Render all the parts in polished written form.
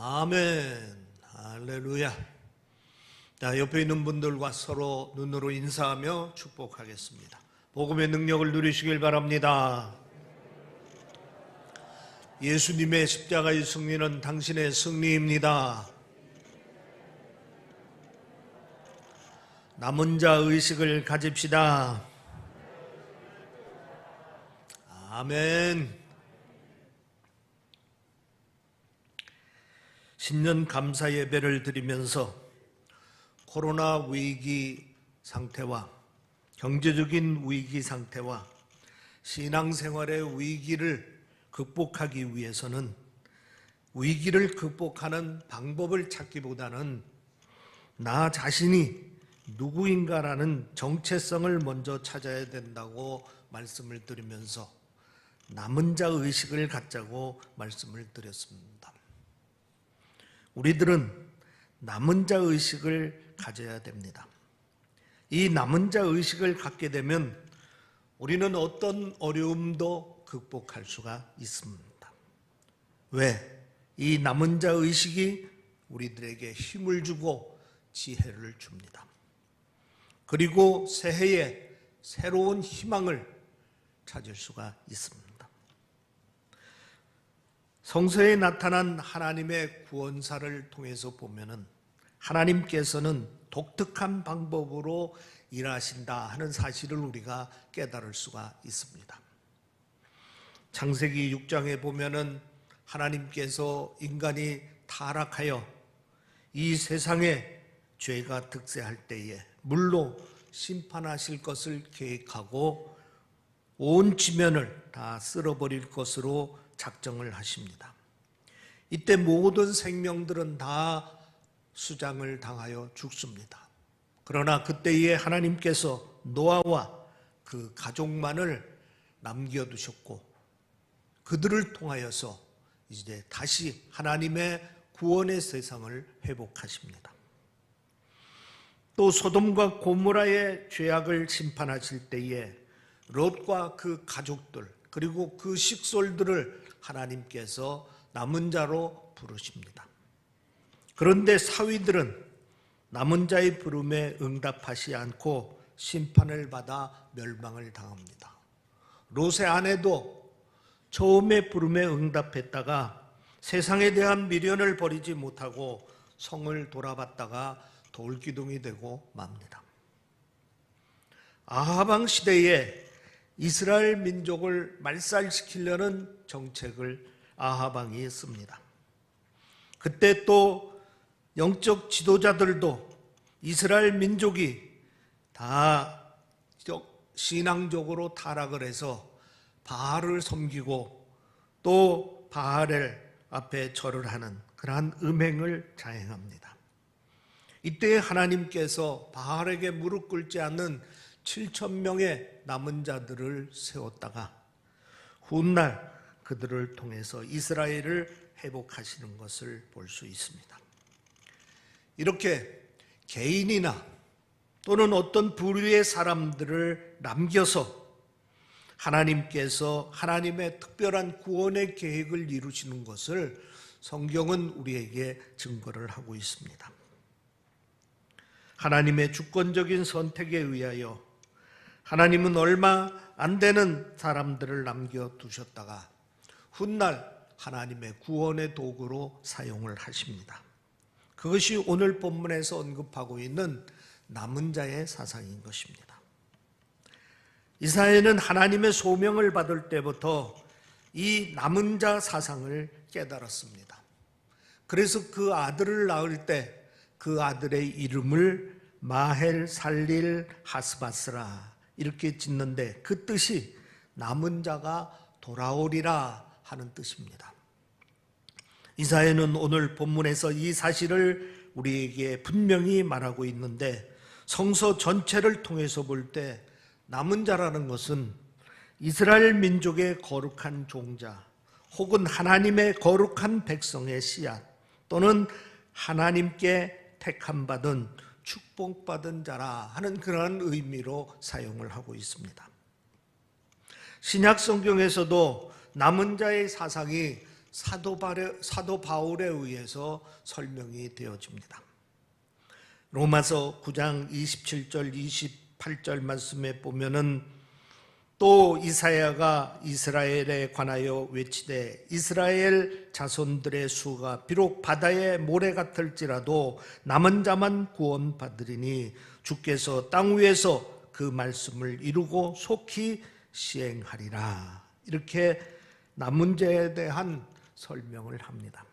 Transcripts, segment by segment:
아멘. 할렐루야. 자, 옆에 있는 분들과 서로 눈으로 인사하며 축복하겠습니다. 복음의 능력을 누리시길 바랍니다. 예수님의 십자가의 승리는 당신의 승리입니다. 남은 자 의식을 가집시다. 아멘. 신년 감사 예배를 드리면서 코로나 위기 상태와 경제적인 위기 상태와 신앙생활의 위기를 극복하기 위해서는 위기를 극복하는 방법을 찾기보다는 나 자신이 누구인가라는 정체성을 먼저 찾아야 된다고 말씀을 드리면서 남은 자 의식을 갖자고 말씀을 드렸습니다. 우리들은 남은 자 의식을 가져야 됩니다. 이 남은 자 의식을 갖게 되면 우리는 어떤 어려움도 극복할 수가 있습니다. 왜? 이 남은 자 의식이 우리들에게 힘을 주고 지혜를 줍니다. 그리고 새해에 새로운 희망을 찾을 수가 있습니다. 성서에 나타난 하나님의 구원사를 통해서 보면은 하나님께서는 독특한 방법으로 일하신다 하는 사실을 우리가 깨달을 수가 있습니다. 창세기 6장에 보면은 하나님께서 인간이 타락하여 이 세상에 죄가 득세할 때에 물로 심판하실 것을 계획하고 온 지면을 다 쓸어버릴 것으로 작정을 하십니다. 이때 모든 생명들은 다 수장을 당하여 죽습니다. 그러나 그때에 하나님께서 노아와 그 가족만을 남겨두셨고 그들을 통하여서 이제 다시 하나님의 구원의 세상을 회복하십니다. 또 소돔과 고모라의 죄악을 심판하실 때에 롯과 그 가족들 그리고 그 식솔들을 하나님께서 남은 자로 부르십니다. 그런데 사위들은 남은 자의 부름에 응답하지 않고 심판을 받아 멸망을 당합니다. 롯의 아내도 처음에 부름에 응답했다가 세상에 대한 미련을 버리지 못하고 성을 돌아봤다가 돌기둥이 되고 맙니다. 아합 왕 시대에 이스라엘 민족을 말살시키려는 정책을 아합 왕이 했습니다. 그때 또 영적 지도자들도 이스라엘 민족이 다 신앙적으로 타락을 해서 바알을 섬기고 또 바알 앞에 절을 하는 그러한 음행을 자행합니다. 이때 하나님께서 바알에게 무릎 꿇지 않는 7,000명의 남은 자들을 세웠다가 훗날 그들을 통해서 이스라엘을 회복하시는 것을 볼 수 있습니다. 이렇게 개인이나 또는 어떤 부류의 사람들을 남겨서 하나님께서 하나님의 특별한 구원의 계획을 이루시는 것을 성경은 우리에게 증거를 하고 있습니다. 하나님의 주권적인 선택에 의하여 하나님은 얼마 안 되는 사람들을 남겨두셨다가 훗날 하나님의 구원의 도구로 사용을 하십니다. 그것이 오늘 본문에서 언급하고 있는 남은 자의 사상인 것입니다. 이사야는 하나님의 소명을 받을 때부터 이 남은 자 사상을 깨달았습니다. 그래서 그 아들을 낳을 때 그 아들의 이름을 마헬 살릴 하스바스라 이렇게 짓는데 그 뜻이 남은 자가 돌아오리라 하는 뜻입니다. 이사야는 오늘 본문에서 이 사실을 우리에게 분명히 말하고 있는데 성서 전체를 통해서 볼 때 남은 자라는 것은 이스라엘 민족의 거룩한 종자 혹은 하나님의 거룩한 백성의 씨앗 또는 하나님께 택함받은 축복받은 자라 하는 그런 의미로 사용을 하고 있습니다. 신약 성경에서도 남은 자의 사상이 사도 바울에 의해서 설명이 되어집니다. 로마서 9장 27절 28절 말씀에 보면은 또 이사야가 이스라엘에 관하여 외치되 이스라엘 자손들의 수가 비록 바다의 모래 같을지라도 남은 자만 구원받으리니 주께서 땅 위에서 그 말씀을 이루고 속히 시행하리라. 이렇게 남은 자에 대한 설명을 합니다.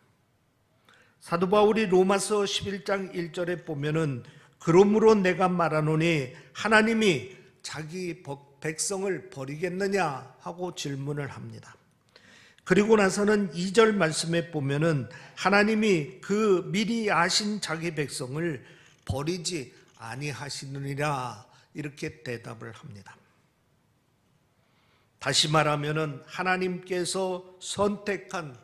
사도 바울이 로마서 11장 1절에 보면은 그러므로 내가 말하노니 하나님이 자기 백성을 버리겠느냐 하고 질문을 합니다. 그리고 나서는 2절 말씀에 보면은 하나님이 그 미리 아신 자기 백성을 버리지 아니하시느니라 이렇게 대답을 합니다. 다시 말하면은 하나님께서 선택한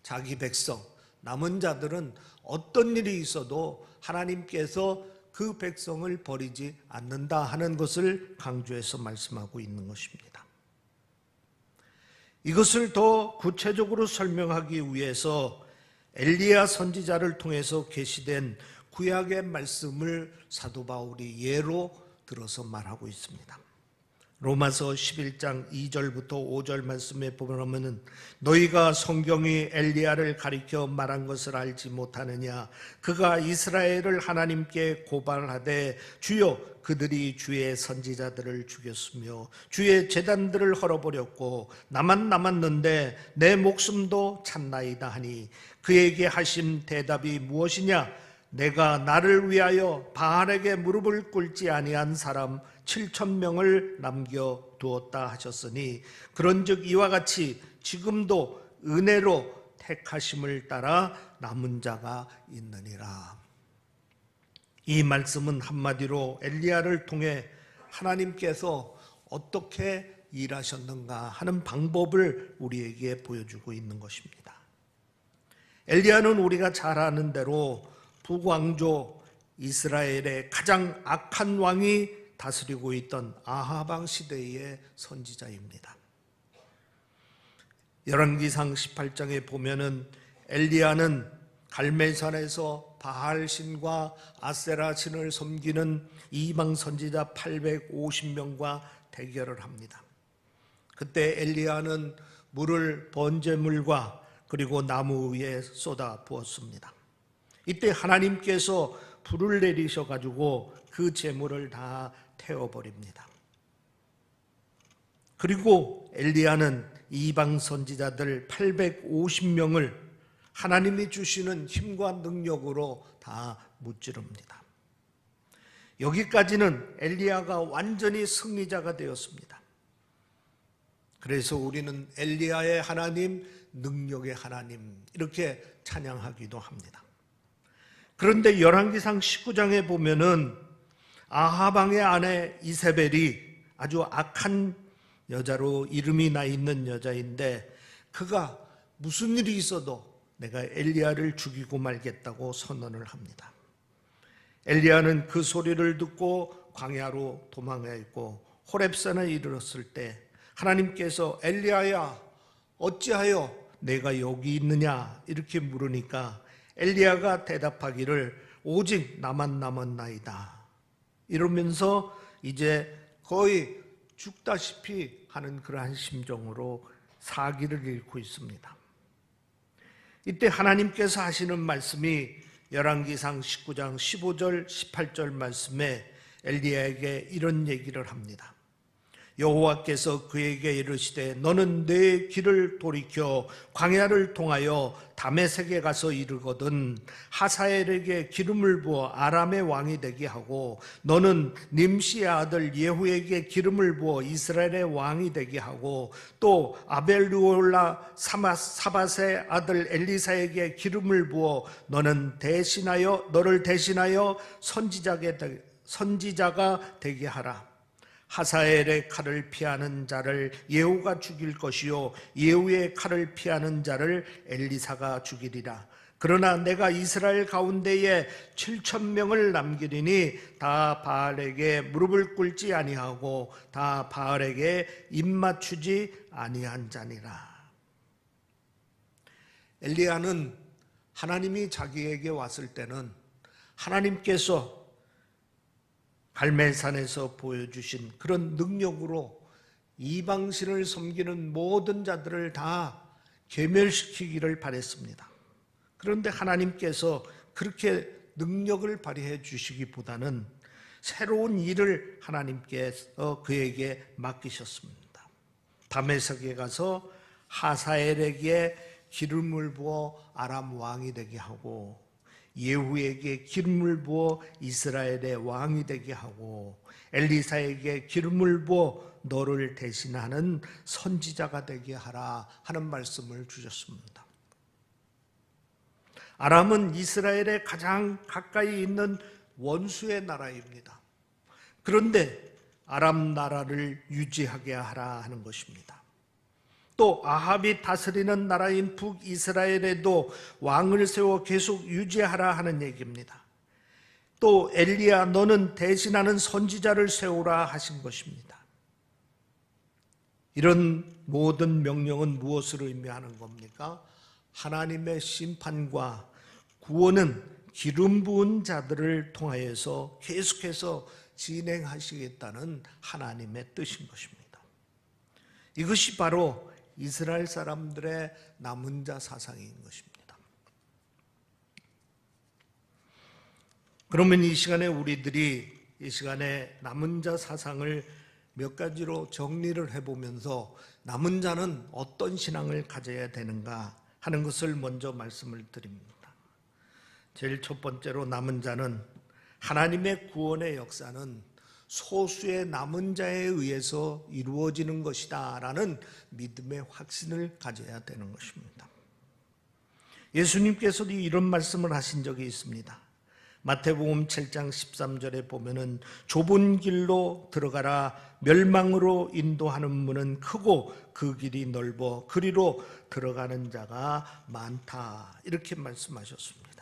자기 백성, 남은 자들은 어떤 일이 있어도 하나님께서 그 백성을 버리지 않는다 하는 것을 강조해서 말씀하고 있는 것입니다. 이것을 더 구체적으로 설명하기 위해서 엘리야 선지자를 통해서 계시된 구약의 말씀을 사도 바울이 예로 들어서 말하고 있습니다. 로마서 11장 2절부터 5절 말씀에 보면 너희가 성경이 엘리야를 가리켜 말한 것을 알지 못하느냐 그가 이스라엘을 하나님께 고발하되 주여 그들이 주의 선지자들을 죽였으며 주의 제단들을 헐어버렸고 나만 남았는데 내 목숨도 찼나이다 하니 그에게 하신 대답이 무엇이냐 내가 나를 위하여 바알에게 무릎을 꿇지 아니한 사람 7,000명을 남겨두었다 하셨으니 그런즉 이와 같이 지금도 은혜로 택하심을 따라 남은 자가 있느니라. 이 말씀은 한마디로 엘리야를 통해 하나님께서 어떻게 일하셨는가 하는 방법을 우리에게 보여주고 있는 것입니다. 엘리야는 우리가 잘 아는 대로 북왕조 이스라엘의 가장 악한 왕이 다스리고 있던 아하방 시대의 선지자입니다. 열왕기상 18장에 보면은 엘리야는 갈멜산에서 바알 신과 아세라 신을 섬기는 이방 선지자 850명과 대결을 합니다. 그때 엘리야는 물을 번제물과 그리고 나무 위에 쏟아 부었습니다. 이때 하나님께서 불을 내리셔 가지고 그 제물을 다 태워버립니다. 그리고 엘리야는 이방 선지자들 850명을 하나님이 주시는 힘과 능력으로 다 무찌릅니다. 여기까지는 엘리야가 완전히 승리자가 되었습니다. 그래서 우리는 엘리야의 하나님, 능력의 하나님 이렇게 찬양하기도 합니다. 그런데 열왕기상 19장에 보면은 아하방의 아내 이세벨이 아주 악한 여자로 이름이 나 있는 여자인데 그가 무슨 일이 있어도 내가 엘리야를 죽이고 말겠다고 선언을 합니다. 엘리야는 그 소리를 듣고 광야로 도망하였고 호렙산에 이르렀을 때 하나님께서 엘리야야 어찌하여 내가 여기 있느냐 이렇게 물으니까 엘리야가 대답하기를 오직 나만 남았나이다 이러면서 이제 거의 죽다시피 하는 그러한 심정으로 사기를 잃고 있습니다. 이때 하나님께서 하시는 말씀이 열왕기상 19장 15절 18절 말씀에 엘리야에게 이런 얘기를 합니다. 여호와께서 그에게 이르시되 너는 내 길을 돌이켜 광야를 통하여 다메섹에 가서 이르거든 하사엘에게 기름을 부어 아람의 왕이 되게 하고 너는 님시의 아들 예후에게 기름을 부어 이스라엘의 왕이 되게 하고 또 아벨루올라 사밧의 아들 엘리사에게 기름을 부어 너를 대신하여 선지자가 되게 하라. 하사엘의 칼을 피하는 자를 예후가 죽일 것이요 예후의 칼을 피하는 자를 엘리사가 죽이리라. 그러나 내가 이스라엘 가운데에 7,000명을 남기리니 다 바알에게 무릎을 꿇지 아니하고 다 바알에게 입맞추지 아니한 자니라. 엘리야는 하나님이 자기에게 왔을 때는 하나님께서 갈멜산에서 보여주신 그런 능력으로 이방신을 섬기는 모든 자들을 다 괴멸시키기를 바랬습니다. 그런데 하나님께서 그렇게 능력을 발휘해 주시기보다는 새로운 일을 하나님께서 그에게 맡기셨습니다. 다메섹에 가서 하사엘에게 기름을 부어 아람 왕이 되게 하고, 예후에게 기름을 부어 이스라엘의 왕이 되게 하고, 엘리사에게 기름을 부어 너를 대신하는 선지자가 되게 하라 하는 말씀을 주셨습니다. 아람은 이스라엘의 가장 가까이 있는 원수의 나라입니다. 그런데 아람 나라를 유지하게 하라 하는 것입니다. 또 아합이 다스리는 나라인 북이스라엘에도 왕을 세워 계속 유지하라 하는 얘기입니다. 또 엘리야 너는 대신하는 선지자를 세우라 하신 것입니다. 이런 모든 명령은 무엇을 의미하는 겁니까? 하나님의 심판과 구원은 기름 부은 자들을 통하여서 계속해서 진행하시겠다는 하나님의 뜻인 것입니다. 이것이 바로 이스라엘 사람들의 남은 자 사상인 것입니다. 그러면 이 시간에 우리들이 이 시간에 남은 자 사상을 몇 가지로 정리를 해보면서 남은 자는 어떤 신앙을 가져야 되는가 하는 것을 먼저 말씀을 드립니다. 제일 첫 번째로 남은 자는 하나님의 구원의 역사는 소수의 남은 자에 의해서 이루어지는 것이다 라는 믿음의 확신을 가져야 되는 것입니다. 예수님께서도 이런 말씀을 하신 적이 있습니다. 마태복음 7장 13절에 보면은 좁은 길로 들어가라 멸망으로 인도하는 문은 크고 그 길이 넓어 그리로 들어가는 자가 많다 이렇게 말씀하셨습니다.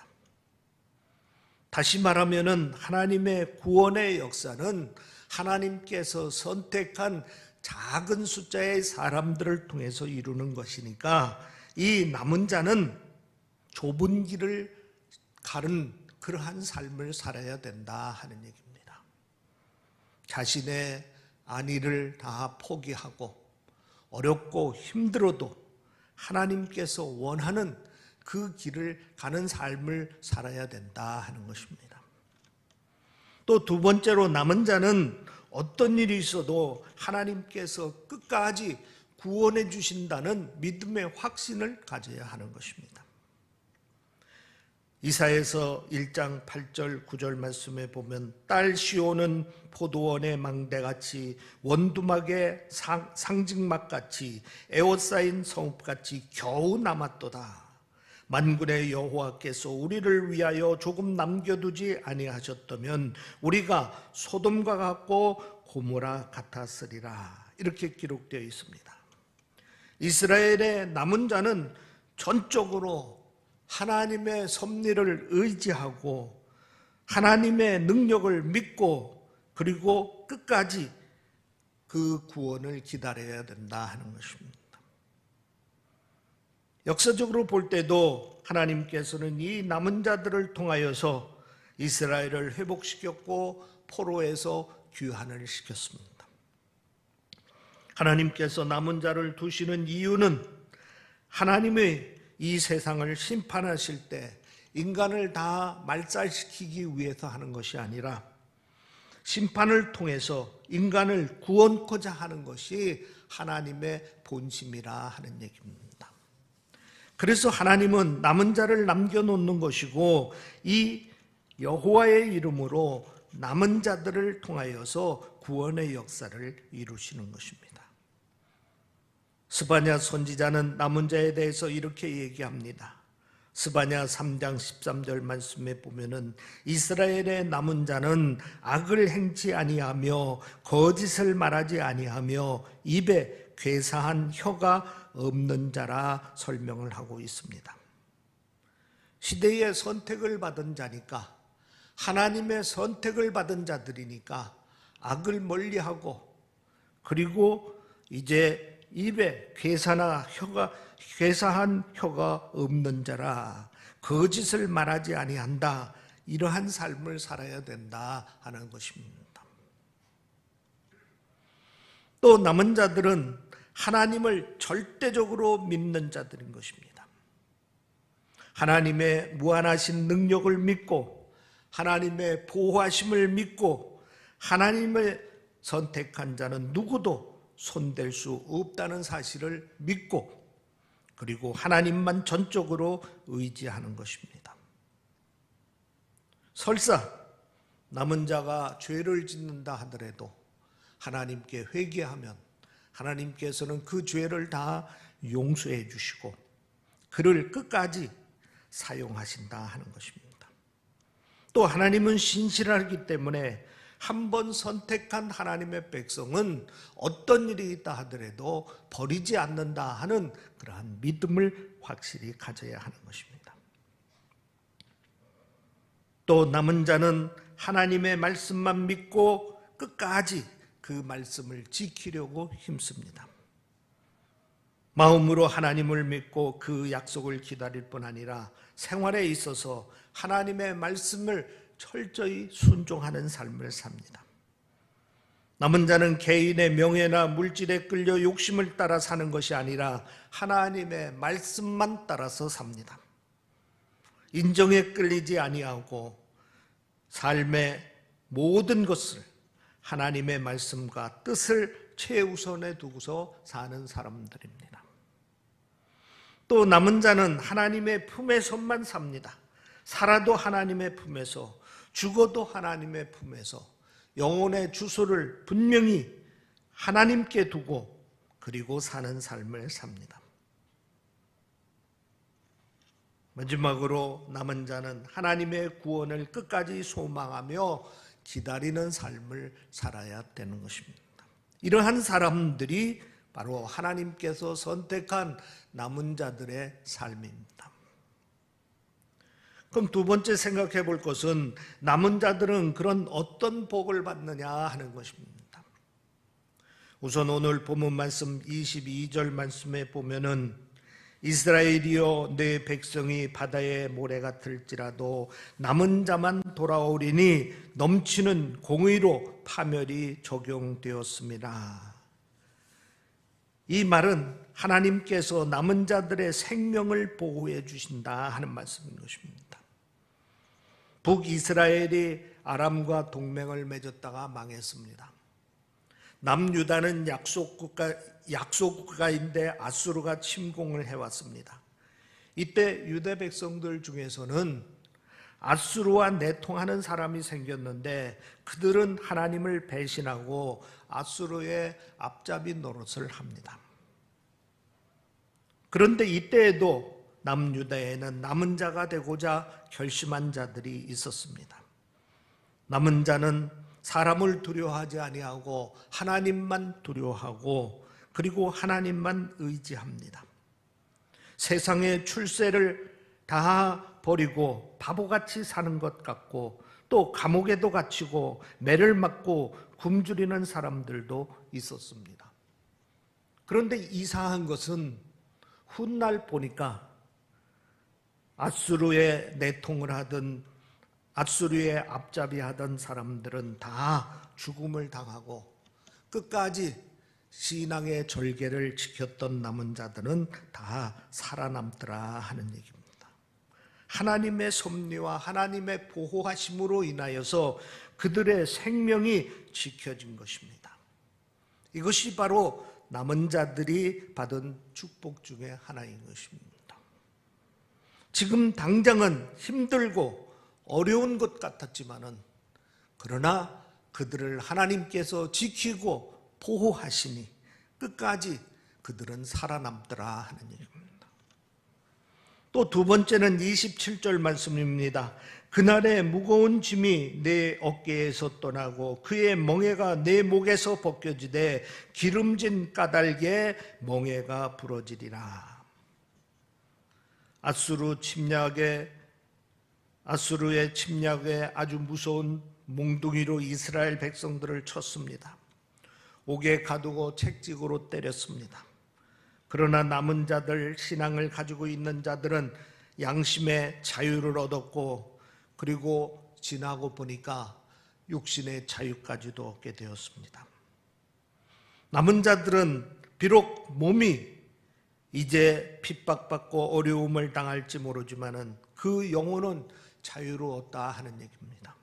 다시 말하면은 하나님의 구원의 역사는 하나님께서 선택한 작은 숫자의 사람들을 통해서 이루는 것이니까 이 남은 자는 좁은 길을 가는 그러한 삶을 살아야 된다 하는 얘기입니다. 자신의 안위를 다 포기하고 어렵고 힘들어도 하나님께서 원하는 그 길을 가는 삶을 살아야 된다 하는 것입니다. 또 두 번째로 남은 자는 어떤 일이 있어도 하나님께서 끝까지 구원해 주신다는 믿음의 확신을 가져야 하는 것입니다. 이사야서 1장 8절 9절 말씀에 보면 딸 시온은 포도원의 망대같이 원두막의 상징막같이 에워싸인 성읍같이 겨우 남았도다. 만군의 여호와께서 우리를 위하여 조금 남겨두지 아니하셨다면 우리가 소돔과 같고 고모라 같았으리라 이렇게 기록되어 있습니다. 이스라엘의 남은 자는 전적으로 하나님의 섭리를 의지하고 하나님의 능력을 믿고 그리고 끝까지 그 구원을 기다려야 된다 하는 것입니다. 역사적으로 볼 때도 하나님께서는 이 남은 자들을 통하여서 이스라엘을 회복시켰고 포로에서 귀환을 시켰습니다. 하나님께서 남은 자를 두시는 이유는 하나님의 이 세상을 심판하실 때 인간을 다 말살시키기 위해서 하는 것이 아니라 심판을 통해서 인간을 구원코자 하는 것이 하나님의 본심이라 하는 얘기입니다. 그래서 하나님은 남은 자를 남겨놓는 것이고 이 여호와의 이름으로 남은 자들을 통하여서 구원의 역사를 이루시는 것입니다. 스바냐 선지자는 남은 자에 대해서 이렇게 얘기합니다. 스바냐 3장 13절 말씀에 보면은 이스라엘의 남은 자는 악을 행치 아니하며 거짓을 말하지 아니하며 입에 괴사한 혀가 없는 자라 설명을 하고 있습니다. 시대의 선택을 받은 자니까 하나님의 선택을 받은 자들이니까 악을 멀리하고 그리고 이제 입에 괴사한 혀가 없는 자라. 거짓을 말하지 아니한다. 이러한 삶을 살아야 된다 하는 것입니다. 또 남은 자들은 하나님을 절대적으로 믿는 자들인 것입니다. 하나님의 무한하신 능력을 믿고 하나님의 보호하심을 믿고 하나님을 선택한 자는 누구도 손댈 수 없다는 사실을 믿고 그리고 하나님만 전적으로 의지하는 것입니다. 설사 남은 자가 죄를 짓는다 하더라도 하나님께 회개하면 하나님께서는 그 죄를 다 용서해 주시고 그를 끝까지 사용하신다 하는 것입니다. 또 하나님은 신실하기 때문에 한 번 선택한 하나님의 백성은 어떤 일이 있다 하더라도 버리지 않는다 하는 그러한 믿음을 확실히 가져야 하는 것입니다. 또 남은 자는 하나님의 말씀만 믿고 끝까지 그 말씀을 지키려고 힘씁니다. 마음으로 하나님을 믿고 그 약속을 기다릴 뿐 아니라 생활에 있어서 하나님의 말씀을 철저히 순종하는 삶을 삽니다. 남은 자는 개인의 명예나 물질에 끌려 욕심을 따라 사는 것이 아니라 하나님의 말씀만 따라서 삽니다. 인정에 끌리지 아니하고 삶의 모든 것을 하나님의 말씀과 뜻을 최우선에 두고서 사는 사람들입니다. 또 남은 자는 하나님의 품에서만 삽니다. 살아도 하나님의 품에서, 죽어도 하나님의 품에서 영혼의 주소를 분명히 하나님께 두고 그리고 사는 삶을 삽니다. 마지막으로 남은 자는 하나님의 구원을 끝까지 소망하며 기다리는 삶을 살아야 되는 것입니다. 이러한 사람들이 바로 하나님께서 선택한 남은 자들의 삶입니다. 그럼 두 번째 생각해 볼 것은 남은 자들은 그런 어떤 복을 받느냐 하는 것입니다. 우선 오늘 본문 말씀 22절 말씀에 보면은 이스라엘이여 내 백성이 바다의 모래 같을지라도 남은 자만 돌아오리니 넘치는 공의로 파멸이 적용되었습니다. 이 말은 하나님께서 남은 자들의 생명을 보호해 주신다 하는 말씀인 것입니다. 북이스라엘이 아람과 동맹을 맺었다가 망했습니다. 남유다는 약속국가인데 아수르가 침공을 해왔습니다. 이때 유대 백성들 중에서는 아수르와 내통하는 사람이 생겼는데 그들은 하나님을 배신하고 아수르의 앞잡이 노릇을 합니다. 그런데 이때에도 남유다에는 남은 자가 되고자 결심한 자들이 있었습니다. 남은 자는 사람을 두려워하지 아니하고 하나님만 두려워하고 그리고 하나님만 의지합니다. 세상의 출세를 다 버리고 바보같이 사는 것 같고 또 감옥에도 갇히고 매를 맞고 굶주리는 사람들도 있었습니다. 그런데 이상한 것은 훗날 보니까 아수르의 내통을 하던 아수르의 앞잡이 하던 사람들은 다 죽음을 당하고 끝까지 신앙의 절개를 지켰던 남은 자들은 다 살아남더라 하는 얘기입니다. 하나님의 섭리와 하나님의 보호하심으로 인하여서 그들의 생명이 지켜진 것입니다. 이것이 바로 남은 자들이 받은 축복 중에 하나인 것입니다. 지금 당장은 힘들고 어려운 것 같았지만은 그러나 그들을 하나님께서 지키고 보호하시니 끝까지 그들은 살아남더라 하는 얘기입니다. 또 두 번째는 27절 말씀입니다. 그날에 무거운 짐이 내 어깨에서 떠나고 그의 멍에가 내 목에서 벗겨지되 기름진 까닭에 멍에가 부러지리라. 아수르의 침략에 아주 무서운 몽둥이로 이스라엘 백성들을 쳤습니다. 옥에 가두고 채찍으로 때렸습니다. 그러나 남은 자들, 신앙을 가지고 있는 자들은 양심의 자유를 얻었고, 그리고 지나고 보니까 육신의 자유까지도 얻게 되었습니다. 남은 자들은 비록 몸이 이제 핍박받고 어려움을 당할지 모르지만은 그 영혼은 자유로웠다 하는 얘기입니다.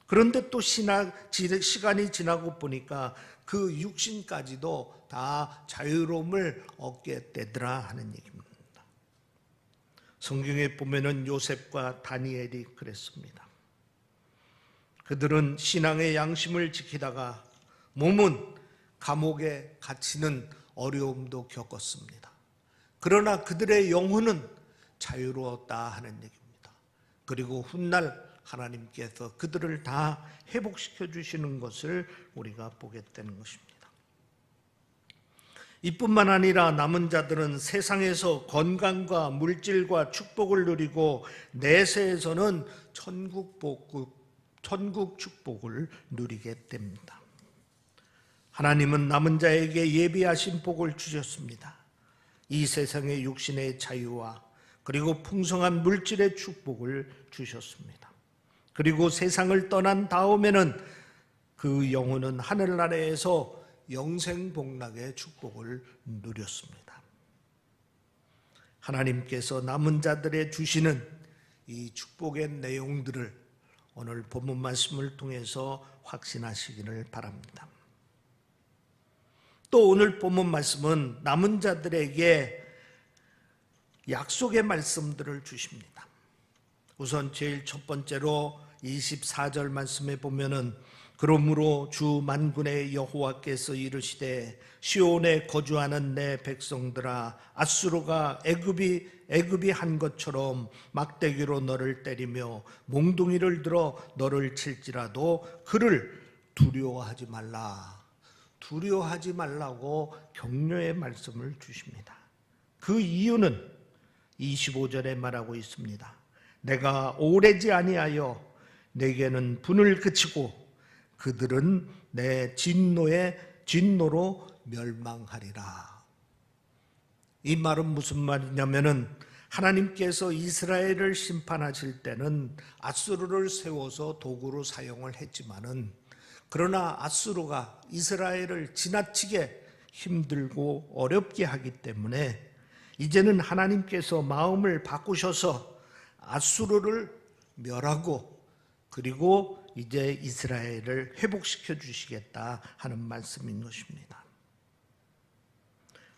그런데 또 시간이 지나고 보니까 그 육신까지도 다 자유로움을 얻게 되더라 하는 얘기입니다. 성경에 보면은 요셉과 다니엘이 그랬습니다. 그들은 신앙의 양심을 지키다가 몸은 감옥에 갇히는 어려움도 겪었습니다. 그러나 그들의 영혼은 자유로웠다 하는 얘기입니다. 그리고 훗날 하나님께서 그들을 다 회복시켜 주시는 것을 우리가 보게 되는 것입니다. 이뿐만 아니라 남은 자들은 세상에서 건강과 물질과 축복을 누리고 내세에서는 천국 축복을 누리게 됩니다. 하나님은 남은 자에게 예비하신 복을 주셨습니다. 이 세상의 육신의 자유와 그리고 풍성한 물질의 축복을 주셨습니다. 그리고 세상을 떠난 다음에는 그 영혼은 하늘나라에서 영생복락의 축복을 누렸습니다. 하나님께서 남은 자들에 주시는 이 축복의 내용들을 오늘 본문 말씀을 통해서 확신하시기를 바랍니다. 또 오늘 본문 말씀은 남은 자들에게 약속의 말씀들을 주십니다. 우선 제일 첫 번째로 24절 말씀에 보면은 그러므로 주 만군의 여호와께서 이르시되 시온에 거주하는 내 백성들아 앗수르가 애굽이 한 것처럼 막대기로 너를 때리며 몽둥이를 들어 너를 칠지라도 그를 두려워하지 말라. 두려워하지 말라고 격려의 말씀을 주십니다. 그 이유는 25절에 말하고 있습니다. 내가 오래지 아니하여 내게는 분을 그치고 그들은 내 진노로 멸망하리라. 이 말은 무슨 말이냐면은 하나님께서 이스라엘을 심판하실 때는 앗수르를 세워서 도구로 사용을 했지만은 그러나 앗수르가 이스라엘을 지나치게 힘들고 어렵게 하기 때문에 이제는 하나님께서 마음을 바꾸셔서 앗수르를 멸하고 그리고 이제 이스라엘을 회복시켜 주시겠다 하는 말씀인 것입니다.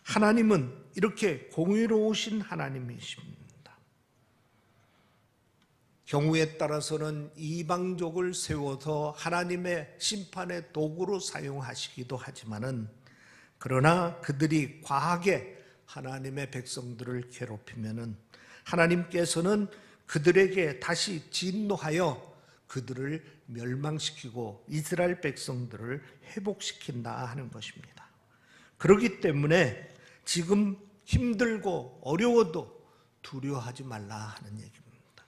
하나님은 이렇게 공의로우신 하나님이십니다. 경우에 따라서는 이방족을 세워서 하나님의 심판의 도구로 사용하시기도 하지만은 그러나 그들이 과하게 하나님의 백성들을 괴롭히면은 하나님께서는 그들에게 다시 진노하여 그들을 멸망시키고 이스라엘 백성들을 회복시킨다 하는 것입니다. 그렇기 때문에 지금 힘들고 어려워도 두려워하지 말라 하는 얘기입니다.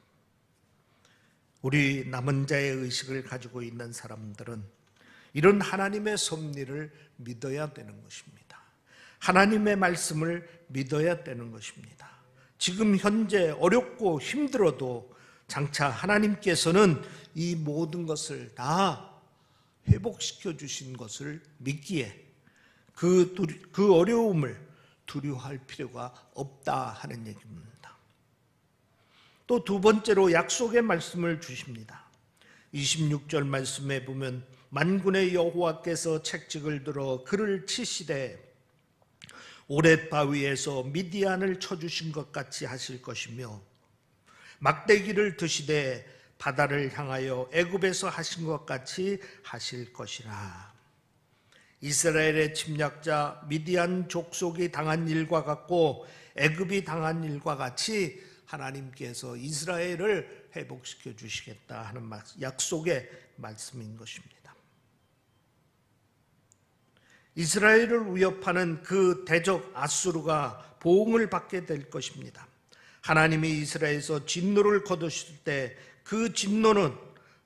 우리 남은 자의 의식을 가지고 있는 사람들은 이런 하나님의 섭리를 믿어야 되는 것입니다. 하나님의 말씀을 믿어야 되는 것입니다. 지금 현재 어렵고 힘들어도 장차 하나님께서는 이 모든 것을 다 회복시켜 주신 것을 믿기에 그 어려움을 두려워할 필요가 없다 하는 얘기입니다. 또 두 번째로 약속의 말씀을 주십니다. 26절 말씀에 보면 만군의 여호와께서 채찍을 들어 그를 치시되 오랫바위에서 미디안을 쳐주신 것 같이 하실 것이며 막대기를 드시되 바다를 향하여 애굽에서 하신 것 같이 하실 것이라. 이스라엘의 침략자 미디안 족속이 당한 일과 같고 애굽이 당한 일과 같이 하나님께서 이스라엘을 회복시켜 주시겠다 하는 약속의 말씀인 것입니다. 이스라엘을 위협하는 그 대적 앗수르가 보응을 받게 될 것입니다. 하나님이 이스라엘에서 진노를 거두실 때 그 진노는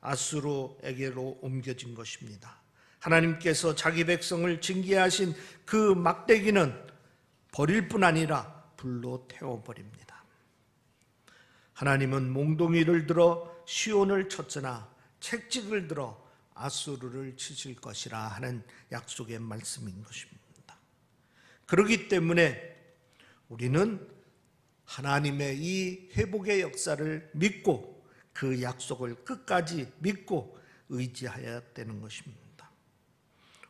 앗수르에게로 옮겨진 것입니다. 하나님께서 자기 백성을 징계하신 그 막대기는 버릴 뿐 아니라 불로 태워버립니다. 하나님은 몽둥이를 들어 시온을 쳤으나 채찍을 들어 아수르를 치실 것이라 하는 약속의 말씀인 것입니다. 그렇기 때문에 우리는 하나님의 이 회복의 역사를 믿고 그 약속을 끝까지 믿고 의지해야 되는 것입니다.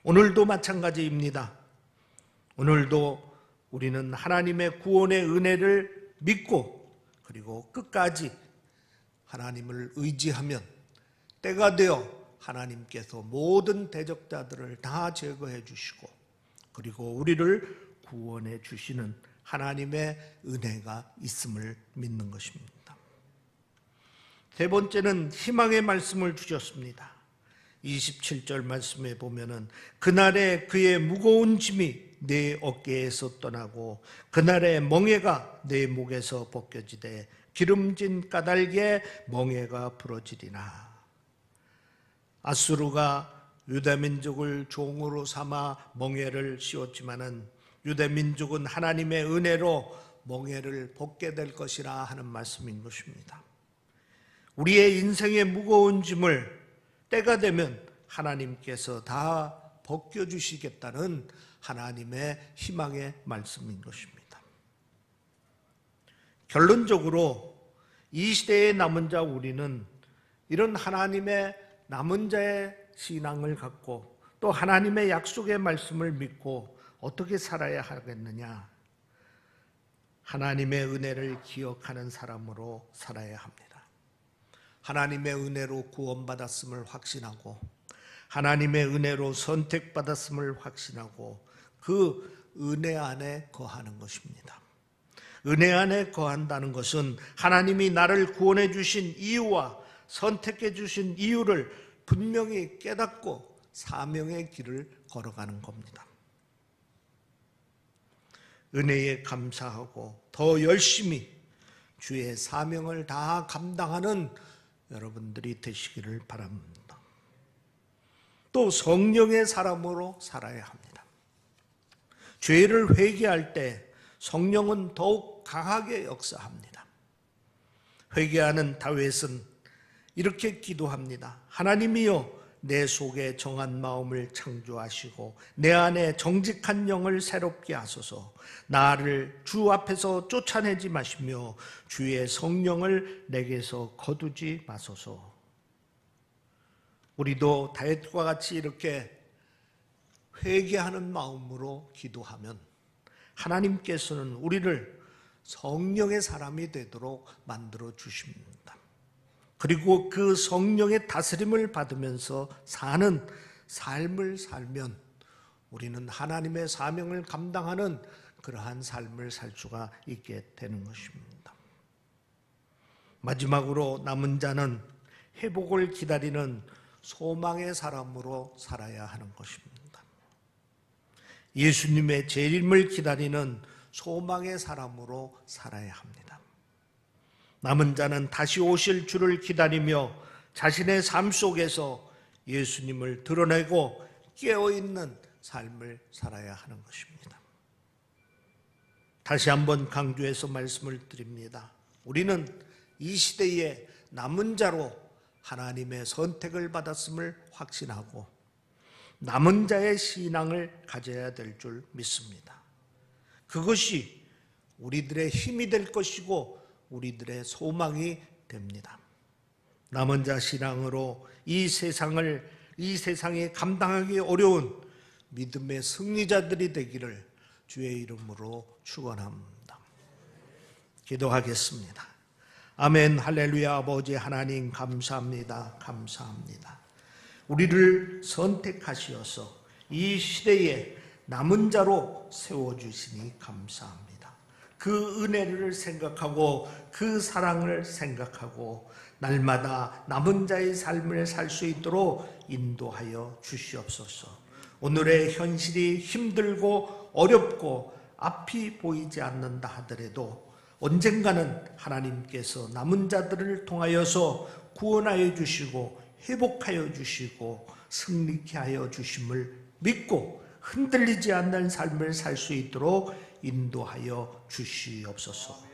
오늘도 마찬가지입니다. 오늘도 우리는 하나님의 구원의 은혜를 믿고 그리고 끝까지 하나님을 의지하면 때가 되어 하나님께서 모든 대적자들을 다 제거해 주시고 그리고 우리를 구원해 주시는 하나님의 은혜가 있음을 믿는 것입니다. 세 번째는 희망의 말씀을 주셨습니다. 27절 말씀에 보면은 그날에 그의 무거운 짐이 내 어깨에서 떠나고 그날에 멍에가 내 목에서 벗겨지되 기름진 까닭에 멍에가 부러지리라. 아수르가 유다민족을 종으로 삼아 멍에를 씌웠지만은 유다민족은 하나님의 은혜로 멍에를 벗게 될 것이라 하는 말씀인 것입니다. 우리의 인생의 무거운 짐을 때가 되면 하나님께서 다 벗겨주시겠다는 하나님의 희망의 말씀인 것입니다. 결론적으로 이 시대에 남은 자 우리는 이런 하나님의 남은 자의 신앙을 갖고 또 하나님의 약속의 말씀을 믿고 어떻게 살아야 하겠느냐? 하나님의 은혜를 기억하는 사람으로 살아야 합니다. 하나님의 은혜로 구원받았음을 확신하고 하나님의 은혜로 선택받았음을 확신하고 그 은혜 안에 거하는 것입니다. 은혜 안에 거한다는 것은 하나님이 나를 구원해 주신 이유와 선택해 주신 이유를 분명히 깨닫고 사명의 길을 걸어가는 겁니다. 은혜에 감사하고 더 열심히 주의 사명을 다 감당하는 여러분들이 되시기를 바랍니다. 또 성령의 사람으로 살아야 합니다. 죄를 회개할 때 성령은 더욱 강하게 역사합니다. 회개하는 다윗은 이렇게 기도합니다. 하나님이여 내 속에 정한 마음을 창조하시고 내 안에 정직한 영을 새롭게 하소서. 나를 주 앞에서 쫓아내지 마시며 주의 성령을 내게서 거두지 마소서. 우리도 다윗과 같이 이렇게 회개하는 마음으로 기도하면 하나님께서는 우리를 성령의 사람이 되도록 만들어 주십니다. 그리고 그 성령의 다스림을 받으면서 사는 삶을 살면 우리는 하나님의 사명을 감당하는 그러한 삶을 살 수가 있게 되는 것입니다. 마지막으로 남은 자는 회복을 기다리는 소망의 사람으로 살아야 하는 것입니다. 예수님의 재림을 기다리는 소망의 사람으로 살아야 합니다. 남은 자는 다시 오실 주를 기다리며 자신의 삶 속에서 예수님을 드러내고 깨어있는 삶을 살아야 하는 것입니다. 다시 한번 강조해서 말씀을 드립니다. 우리는 이 시대의 남은 자로 하나님의 선택을 받았음을 확신하고 남은 자의 신앙을 가져야 될 줄 믿습니다. 그것이 우리들의 힘이 될 것이고 우리들의 소망이 됩니다. 남은 자 신앙으로 이 세상에 감당하기 어려운 믿음의 승리자들이 되기를 주의 이름으로 축원합니다. 기도하겠습니다. 아멘. 할렐루야. 아버지 하나님 감사합니다. 감사합니다. 우리를 선택하시어서 이 시대에 남은 자로 세워주시니 감사합니다. 그 은혜를 생각하고 그 사랑을 생각하고 날마다 남은 자의 삶을 살 수 있도록 인도하여 주시옵소서. 오늘의 현실이 힘들고 어렵고 앞이 보이지 않는다 하더라도 언젠가는 하나님께서 남은 자들을 통하여서 구원하여 주시고 회복하여 주시고 승리케 하여 주심을 믿고 흔들리지 않는 삶을 살 수 있도록 인도하여 주시옵소서.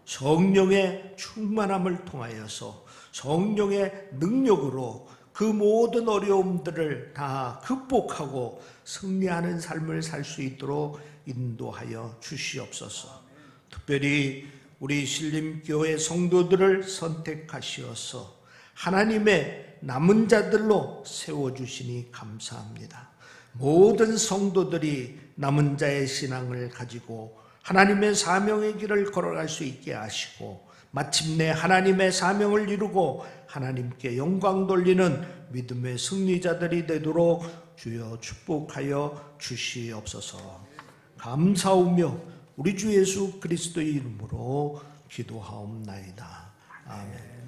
성령의 충만함을 통하여서 성령의 능력으로 그 모든 어려움들을 다 극복하고 승리하는 삶을 살 수 있도록 인도하여 주시옵소서. 특별히 우리 신림교회 성도들을 선택하시어서 하나님의 남은 자들로 세워주시니 감사합니다. 모든 성도들이 남은 자의 신앙을 가지고 하나님의 사명의 길을 걸어갈 수 있게 하시고 마침내 하나님의 사명을 이루고 하나님께 영광 돌리는 믿음의 승리자들이 되도록 주여 축복하여 주시옵소서. 감사하며 우리 주 예수 그리스도의 이름으로 기도하옵나이다. 아멘.